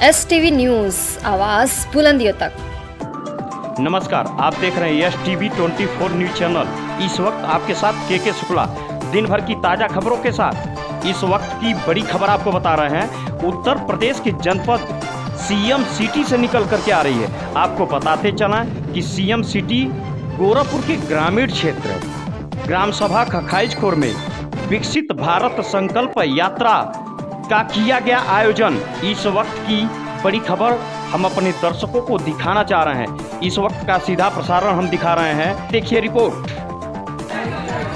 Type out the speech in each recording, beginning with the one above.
STV news, आवाज़ बुलंदियों तक। नमस्कार, आप देख रहे हैं STV 24 न्यूज चैनल। इस वक्त आपके साथ के शुक्ला दिन भर की ताज़ा खबरों के साथ इस वक्त की बड़ी खबर आपको बता रहे हैं। उत्तर प्रदेश के जनपद सीएम सिटी से निकल करके आ रही है। आपको बताते चला कि सीएम सिटी गोरखपुर के ग्रामीण क्षेत्र ग्राम सभा खखाइजखोर में विकसित भारत संकल्प यात्रा का किया गया आयोजन। इस वक्त की बड़ी खबर हम अपने दर्शकों को दिखाना चाह रहे हैं। इस वक्त का सीधा प्रसारण हम दिखा रहे हैं, देखिए रिपोर्ट।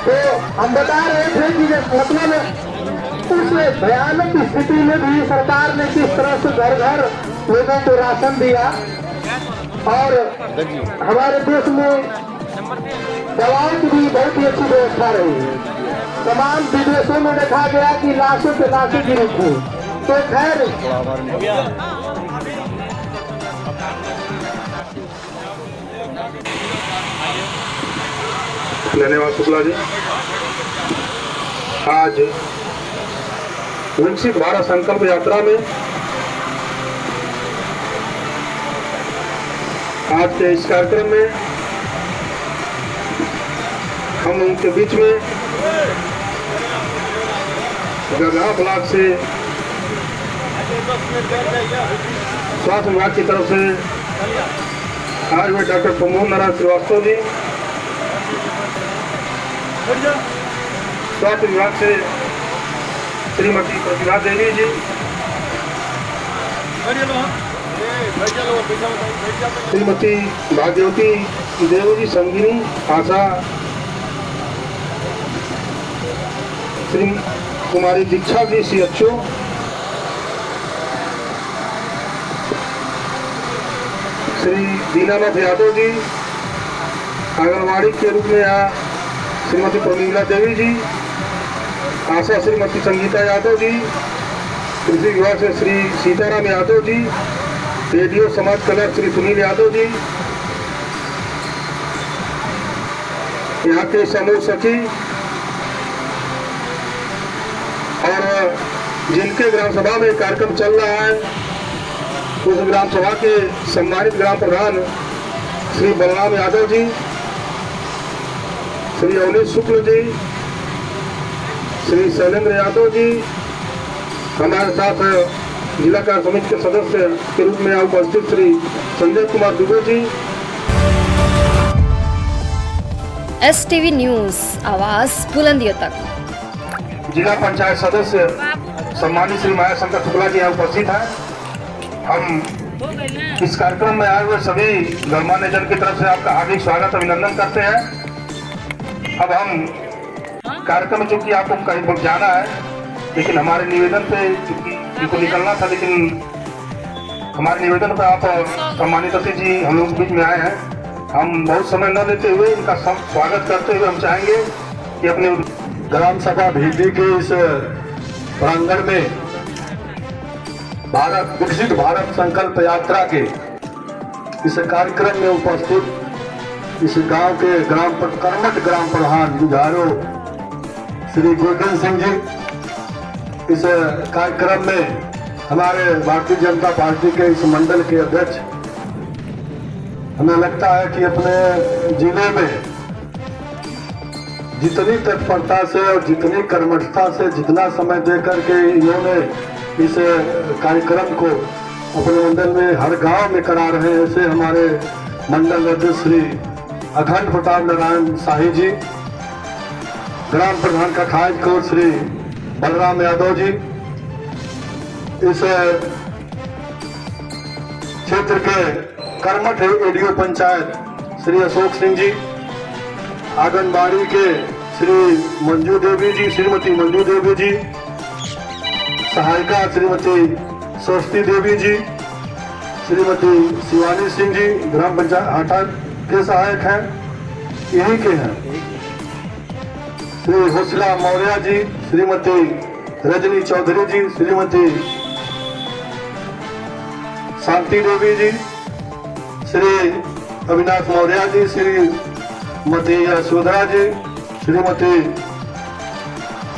तो हम बता रहे थे कि मतलब उस भयानक स्थिति में भी सरकार ने किस तरह से घर घर लोगों को राशन दिया और हमारे देश में दवाओं की भी बहुत ही अच्छी व्यवस्था रही है। तमाम विदेशों में देखा गया कि लाशों पे लाशें गिरी थी। तो खैर धन्यवाद शुक्ला जी। आज विकसित भारत संकल्प यात्रा में आज के इस कार्यक्रम में हम उनके बीच में गगहा ब्लॉक से स्वास्थ्य विभाग की तरफ से आज वे डॉक्टर प्रमोद नारायण श्रीवास्तव जी, स्वास्थ्य विभाग से श्रीमती प्रतिभा देवी जी, श्रीमती भाग्यवती देवी जी संगिनी आशा, श्री कुमारी दीक्षा जी CHO, श्री दीनानाथ यादव जी आंगनबाड़ी के रूप में यहाँ, श्रीमती प्रमीला देवी जी, आशा श्रीमती संगीता यादव जी, कृषि विभाग से श्री सीताराम यादव जी, रेडियो समाज कल्याण श्री सुनील यादव जी, यहाँ के समूह सखी और जिनके ग्राम सभा में कार्यक्रम चल रहा है उस ग्राम सभा के सम्मानित ग्राम प्रधान श्री बलराम यादव जी, श्री अवनीश शुक्ल जी, श्री शैलेंद्र यादव जी, हमारे साथ जिला कार्य समिति के सदस्य के रूप में उपस्थित श्री संजय कुमार दुबे जी। STV न्यूज़, आवाज़ बुलंदियों तक। जिला पंचायत सदस्य सम्मानित श्री माया शंकर शुक्ला जी यहाँ उपस्थित हैं। हम इस कार्यक्रम में आए हुए सभी गणमान्य जन की तरफ से आपका हार्दिक स्वागत अभिनंदन करते हैं। अब हम कार्यक्रम में चूंकि आपको कहीं जाना है, लेकिन हमारे निवेदन पे इनको निकलना था, लेकिन हमारे निवेदन पर आप सम्मानित अतिथि जी हम लोग बीच में आए हैं। हम बहुत समय न लेते हुए इनका स्वागत करते हुए हम चाहेंगे कि अपने ग्राम सभा भीदी के इस प्रांगण में विकसित भारत संकल्प यात्रा के इस कार्यक्रम में उपस्थित इस गांव के कर्मठ ग्राम प्रधान जुझारू श्री गोविंद सिंह जी, इस कार्यक्रम में हमारे भारतीय जनता पार्टी के इस मंडल के अध्यक्ष, हमें लगता है कि अपने जिले में जितनी तत्परता से और जितनी कर्मठता से जितना समय देकर के इन्होंने इस कार्यक्रम को अपने मंडल में हर गांव में करा रहे हैं, ऐसे हमारे मंडल अध्यक्ष श्री अखंड प्रताप नारायण शाही जी, ग्राम प्रधान खखाइजखोर श्री बलराम यादव जी, इस क्षेत्र के कर्मठ ADO पंचायत श्री अशोक सिंह जी, आंगनबाड़ी के श्री मंजू देवी जी, श्रीमती मंजू देवी जी, सहायिका श्रीमती सरस्वती देवी जी, श्रीमती शिवानी सिंह जी, ग्राम पंचायत हाटा के सहायक हैं, यहीं के हैं, श्री हौसला मौर्य जी, श्रीमती रजनी चौधरी जी, श्रीमती शांति देवी जी, श्री अविनाश मौर्य जी, श्रीमती यशोधरा जी, श्रीमती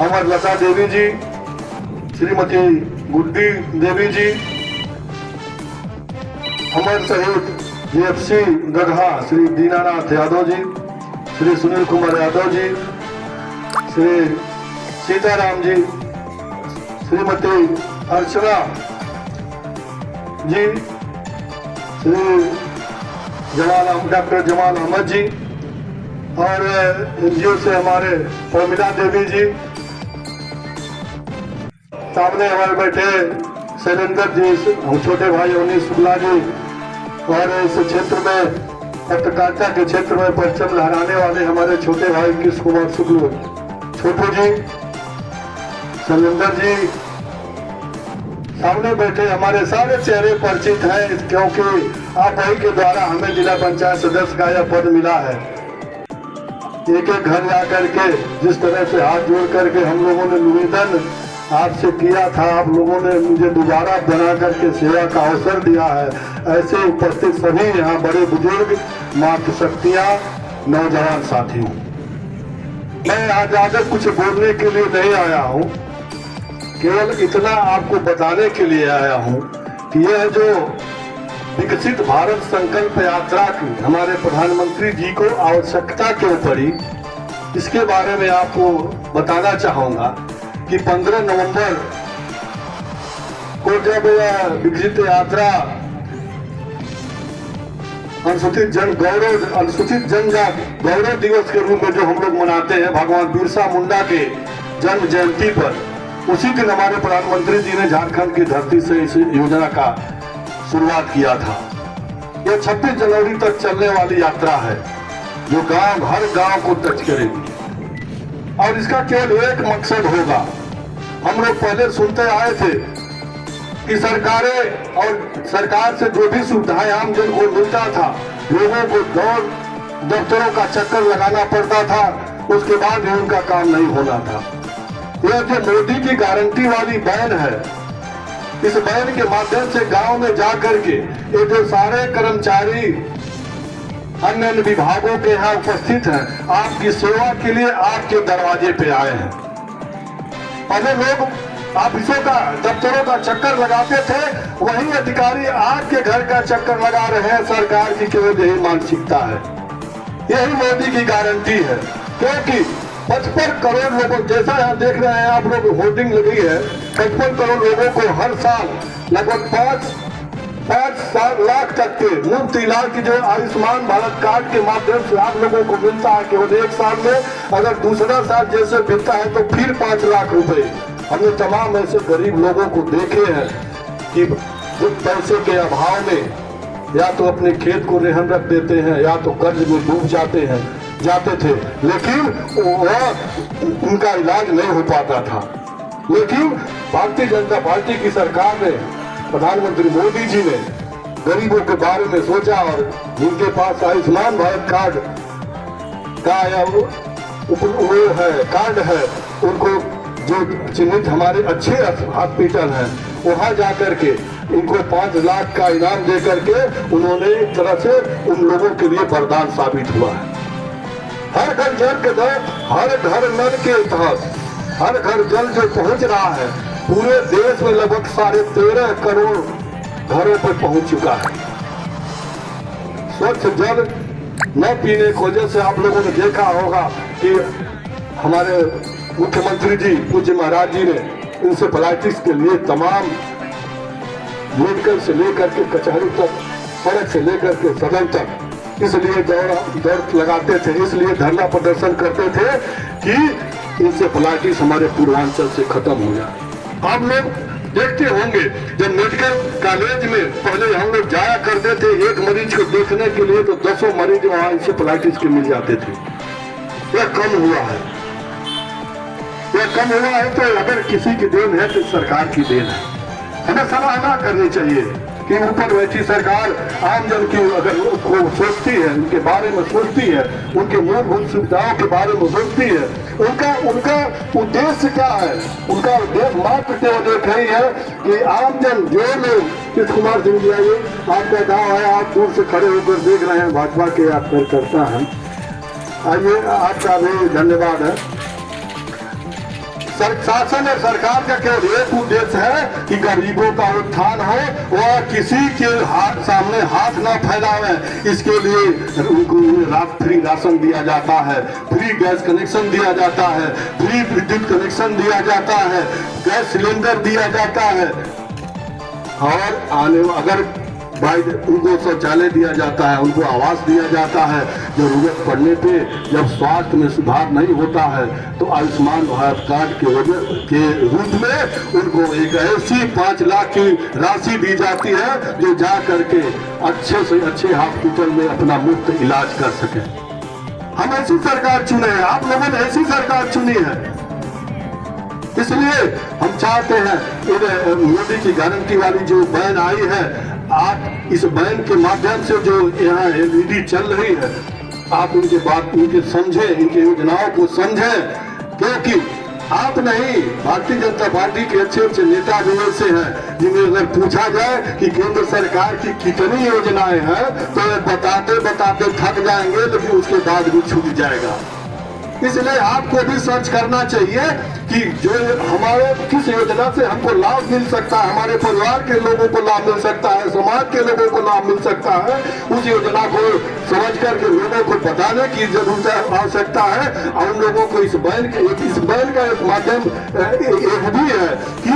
अमरलता देवी जी, श्रीमती गुड्डी देवी जी, अमर शहीद जीएफसी गढ़ा श्री दीनानाथ यादव जी, श्री सुनील कुमार यादव जी, श्री सीताराम जी, श्रीमती अर्चना जी, श्री डॉक्टर जमाल अहमद जी और एनजीओ से हमारे प्रमिला देवी जी, सामने हमारे बैठे शैलेंद्र जी, हम छोटे भाई अवनीश शुक्ला जी, और इस क्षेत्र में पत्रकारिता के क्षेत्र में परचम लहराने वाले हमारे छोटे भाई कृष्ण कुमार शुक्ल छोटू जी, शैलेंद्र जी, सामने बैठे हमारे सारे चेहरे परिचित हैं, क्योंकि आप ही के द्वारा हमें जिला पंचायत सदस्य का यह पद मिला है। एक एक घर जा करके जिस तरह से हाथ जोड़ करके हम लोगों ने निवेदन आपसे किया था, आप लोगों ने मुझे दोबारा बना करके सेवा का अवसर दिया है। ऐसे उपस्थित सभी यहाँ बड़े बुजुर्ग, मातृशक्तियाँ, नौजवान साथियों, मैं आज ज्यादा कुछ बोलने के लिए नहीं आया हूँ, केवल इतना आपको बताने के लिए आया हूँ कि यह जो विकसित भारत संकल्प यात्रा की हमारे प्रधानमंत्री जी को आवश्यकता क्यों पड़ी, इसके बारे में आपको बताना चाहूँगा कि 15 नवंबर को जब यह विकसित यात्रा अनुसूचित जनजाति गौरव दिवस के रूप में जो हम लोग मनाते हैं भगवान बिरसा मुंडा के जन्म जयंती पर, उसी दिन हमारे प्रधानमंत्री जी ने झारखंड की धरती से इस योजना का शुरुआत किया था। यह 26 जनवरी तक चलने वाली यात्रा है जो हर गांव को टच करेगी और इसका केवल एक मकसद होगा। हम लोग पहले सुनते आए थे कि सरकारें और सरकार से जो भी सुविधाएं आम जन को मिलता था, लोगों को दौड़ दफ्तरों का चक्कर लगाना पड़ता था, उसके बाद भी उनका काम नहीं होना था। यह जो मोदी की गारंटी वाली बैन है, इस बैन के माध्यम से गांव में जा करके ये जो सारे कर्मचारी अन्य विभागों के यहाँ उपस्थित हैं, आपकी सेवा के लिए आपके दरवाजे पे आए हैं। पहले लोग ऑफिसों का दफ्तरों का चक्कर लगाते थे, वही अधिकारी आपके घर का चक्कर लगा रहे हैं। सरकार की केवल यही मानसिकता है, यही मोदी की गारंटी है, क्योंकि 55 करोड़ लोगों, जैसा यहाँ देख रहे हैं आप लोग, होर्डिंग लगी है, 55 करोड़ लोगों को हर साल लगभग 5 लाख तक के मुफ्त इलाज की जो आयुष्मान भारत कार्ड के माध्यम से आप लोगों को मिलता है, केवल एक साल में, अगर दूसरा साल जैसे मिलता है तो फिर 5 लाख रुपए। हमने तमाम ऐसे गरीब लोगों को देखे हैं कि जो पैसे के अभाव में या तो अपने खेत को रेहन रख देते हैं या तो कर्ज में डूब जाते थे, लेकिन उनका इलाज नहीं हो पाता था। लेकिन भारतीय जनता पार्टी की सरकार ने, प्रधानमंत्री मोदी जी ने गरीबों के बारे में सोचा और जिनके पास आयुष्मान भारत कार्ड का कार्ड है, उनको जो चिन्हित हमारे अच्छे हॉस्पिटल हैं, वहां जाकर के इनको 5 लाख का इनाम दे करके उन्होंने एक तरह से उन लोगों के लिए वरदान साबित हुआ है। हर घर जल के तहत, हर घर नल के तहत, हर घर जल जो पहुंच रहा है, पूरे देश में लगभग 13.5 करोड़ घरों पर पहुंच चुका है। स्वच्छ जल न पीने की वजह से आप लोगों ने देखा होगा कि हमारे मुख्यमंत्री जी पूज्य महाराज जी ने इंसेफेलाइटिस के लिए तमाम मेडिकल से लेकर के कचहरी तक, सड़क से लेकर के सदन तक, इसलिए दौड़ लगाते थे, इसलिए धरना प्रदर्शन करते थे कि इंसेफेलाइटिस हमारे पूर्वांचल से खत्म हो जाए। आप लोग देखते होंगे जब मेडिकल कॉलेज में पहले हम लोग जाया करते थे एक मरीज को देखने के लिए, तो 10 मरीज वहां इंसेफेलाइटिस के मिल जाते थे। यह कम हुआ है, यह कम हुआ है। तो अगर किसी की देन है तो सरकार की देन है। हमें सराहना करनी चाहिए कि ऊपर बैठी सरकार आम जन की अगर को सोचती है, उनके बारे में सोचती है, उनके मूलभूत सुविधाओं के बारे में सोचती है। उनका उद्देश्य क्या है? उनका उद्देश्य मात्र केवल एक ही है कि आम जन, जो लोग, कृष्ण कुमार सिंह जी आइए, आपका गाँव है, आप दूर से खड़े होकर देख रहे हैं, भाजपा के आप कार्यकर्ता हैं, आइए, आपका भी धन्यवाद है। शासन और सरकार का केवल एक उद्देश्य है कि गरीबों का उत्थान हो, वह किसी के सामने हाथ ना फैलावे। इसके लिए उनको फ्री राशन दिया जाता है, फ्री गैस कनेक्शन दिया जाता है, फ्री विद्युत कनेक्शन दिया जाता है, गैस सिलेंडर दिया जाता है, और अगर भाई उनको शौचालय दिया जाता है, उनको आवास दिया जाता है। जरूरत पड़ने पे जब स्वास्थ्य में सुधार नहीं होता है तो आयुष्मान भारत कार्ड के रूप में उनको एक ऐसी 5 लाख की राशि दी जाती है जो जा करके अच्छे से अच्छे हॉस्पिटल में अपना मुफ्त इलाज कर सके। हम ऐसी सरकार चुने हैं, आप लोगों ने ऐसी सरकार चुनी है, इसलिए हम चाहते हैं मोदी की गारंटी वाली जो बैन आई है, आप इस बैन के माध्यम से जो यहाँ एलईडी चल रही है, आप उनके बात उनके समझें, इनकी योजनाओं को समझें, क्योंकि आप नहीं, भारतीय जनता पार्टी के अच्छे अच्छे नेता भी ऐसे हैं जिन्हें अगर पूछा जाए कि केंद्र सरकार की कितनी योजनाएं हैं तो बताते बताते थक जाएंगे, लेकिन उसके बाद भी छूट जाएगा। इसलिए आपको भी सर्च करना चाहिए कि जो हमारे किस योजना से हमको लाभ मिल सकता है, हमारे परिवार के लोगों को लाभ मिल सकता है, समाज के लोगों को लाभ मिल सकता है, उस योजना को समझ करके लोगों को बताने की जरूरत आवश्यकता है। और उन लोगों को इस बैन का एक माध्यम एक भी है कि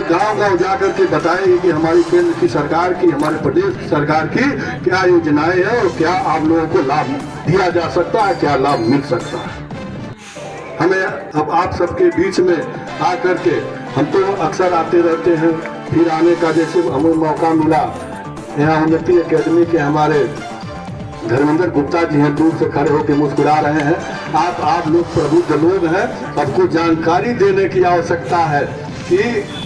गांव गांव जाकर के बताएंगे कि हमारी केंद्र की सरकार की, हमारे प्रदेश की सरकार की क्या योजनाएं हैं और क्या आप लोगों को लाभ दिया जा सकता है, क्या लाभ मिल सकता है। हमें अब आप सबके बीच में आकर के, हम तो अक्सर आते रहते हैं, फिर आने का जैसे हमें मौका मिला, यहाँ उन्नति अकेडमी के हमारे धर्मेंद्र गुप्ता जी हैं, दूर से खड़े होकर मुस्कुरा रहे हैं। आप लोग प्रबुद्ध लोग हैं, सबको जानकारी देने की आवश्यकता है कि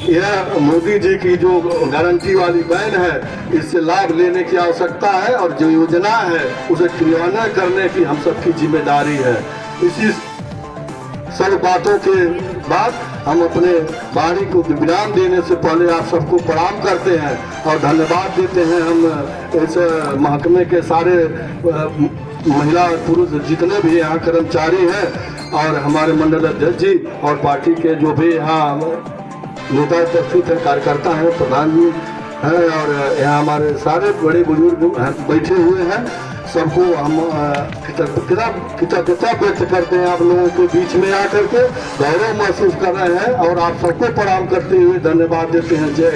यह मोदी जी की जो गारंटी वाली बैन है, इससे लाभ लेने की आवश्यकता है, और जो योजना है उसे क्रियान्वयन करने की हम सबकी जिम्मेदारी है। इसी सब बातों के बाद हम अपने वाणी को विराम देने से पहले आप सबको प्रणाम करते हैं और धन्यवाद देते हैं। हम इस महकमे के सारे महिला और पुरुष जितने भी यहाँ कर्मचारी हैं, और हमारे मंडल अध्यक्ष जी और पार्टी के जो भी यहाँ नेता उपस्थित हैं, कार्यकर्ता हैं, प्रधान जी हैं, और यहाँ हमारे सारे बड़े बुजुर्ग बैठे हुए हैं, सबको हम कृतज्ञता व्यक्त करते हैं। आप लोगों के बीच में आकर के गौरव महसूस कर रहे हैं और आप सबको प्रणाम करते हुए धन्यवाद देते हैं। जय